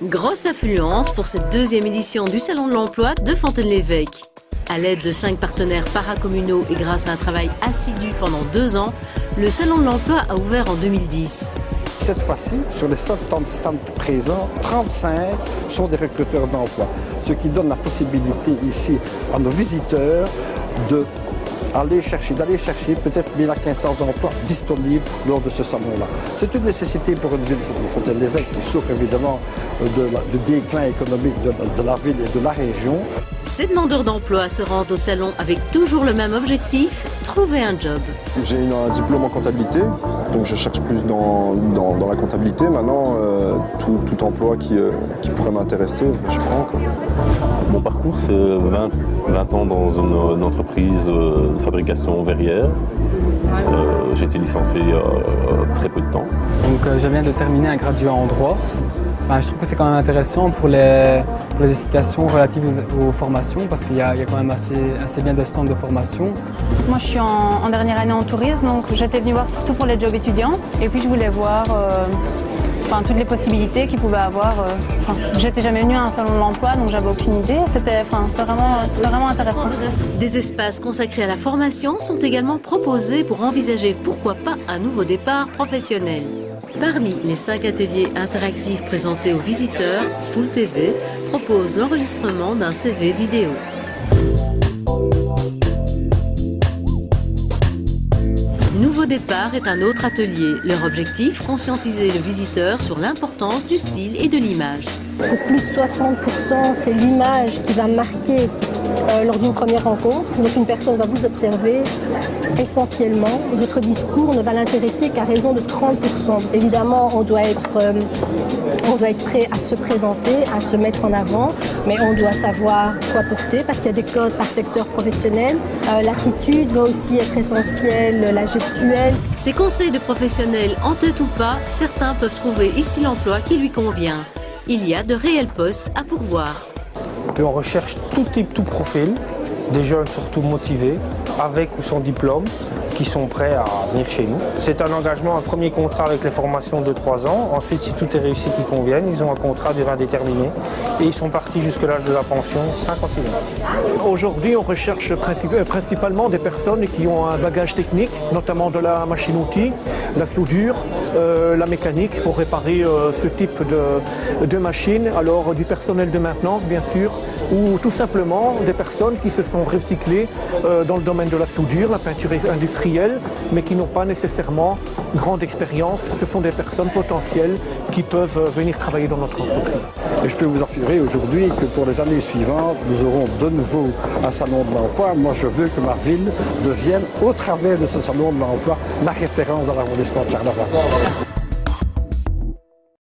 Grosse affluence pour cette deuxième édition du Salon de l'Emploi de Fontaine-l'Évêque. À l'aide de 5 partenaires paracommunaux et grâce à un travail assidu pendant 2 ans, le Salon de l'Emploi a ouvert en 2010. Cette fois-ci, sur les 70 stands présents, 35 sont des recruteurs d'emploi, ce qui donne la possibilité ici à nos visiteurs d'aller chercher peut-être 1500 emplois disponibles lors de ce salon-là. C'est une nécessité pour une ville comme Fontaine-l'Évêque qui souffre évidemment du déclin économique de la ville et de la région. Ces demandeurs d'emploi se rendent au salon avec toujours le même objectif, trouver un job. J'ai un diplôme en comptabilité, donc je cherche plus dans la comptabilité. Maintenant, tout emploi qui pourrait m'intéresser, je prends. Mon parcours, c'est 20 ans dans une entreprise de fabrication verrière. J'ai été licencié il y a très peu de temps. Donc, je viens de terminer un graduat en droit. Enfin, je trouve que c'est quand même intéressant pour les explications relatives aux formations parce qu'il y a quand même assez bien de stands de formation. Moi je suis en dernière année en tourisme, donc j'étais venue voir surtout pour les jobs étudiants et puis je voulais voir toutes les possibilités qu'ils pouvaient avoir. J'étais jamais venue à un salon de l'emploi donc j'avais aucune idée, c'est vraiment intéressant. Des espaces consacrés à la formation sont également proposés pour envisager pourquoi pas un nouveau départ professionnel. Parmi les 5 ateliers interactifs présentés aux visiteurs, Full TV propose l'enregistrement d'un CV vidéo. Nouveau départ est un autre atelier. Leur objectif, conscientiser le visiteur sur l'importance du style et de l'image. Pour plus de 60%, c'est l'image qui va marquer lors d'une première rencontre. Donc une personne va vous observer essentiellement. Votre discours ne va l'intéresser qu'à raison de 30%. Évidemment, on doit être prêt à se présenter, à se mettre en avant, mais on doit savoir quoi porter parce qu'il y a des codes par secteur professionnel. L'attitude va aussi être essentielle, la gestuelle. Ces conseils de professionnels en tête ou pas, certains peuvent trouver ici l'emploi qui lui convient. Il y a de réels postes à pourvoir. Et on recherche tout type, tout profil, des jeunes surtout motivés, avec ou sans diplôme, qui sont prêts à venir chez nous. C'est un engagement, un premier contrat avec les formations de 3 ans. Ensuite, si tout est réussi, qu'ils conviennent, ils ont un contrat durée indéterminée. Et ils sont partis jusqu'à l'âge de la pension, 56 ans. Aujourd'hui, on recherche principalement des personnes qui ont un bagage technique, notamment de la machine-outil, la soudure, la mécanique pour réparer ce type de machine. Alors du personnel de maintenance, bien sûr, ou tout simplement des personnes qui se sont recyclées dans le domaine de la soudure, la peinture industrielle, mais qui n'ont pas nécessairement grande expérience. Ce sont des personnes potentielles qui peuvent venir travailler dans notre entreprise. Et je peux vous assurer aujourd'hui que pour les années suivantes, nous aurons de nouveau un salon de l'emploi. Moi, je veux que ma ville devienne, au travers de ce salon de l'emploi, la référence dans l'arrondissement de Charleroi.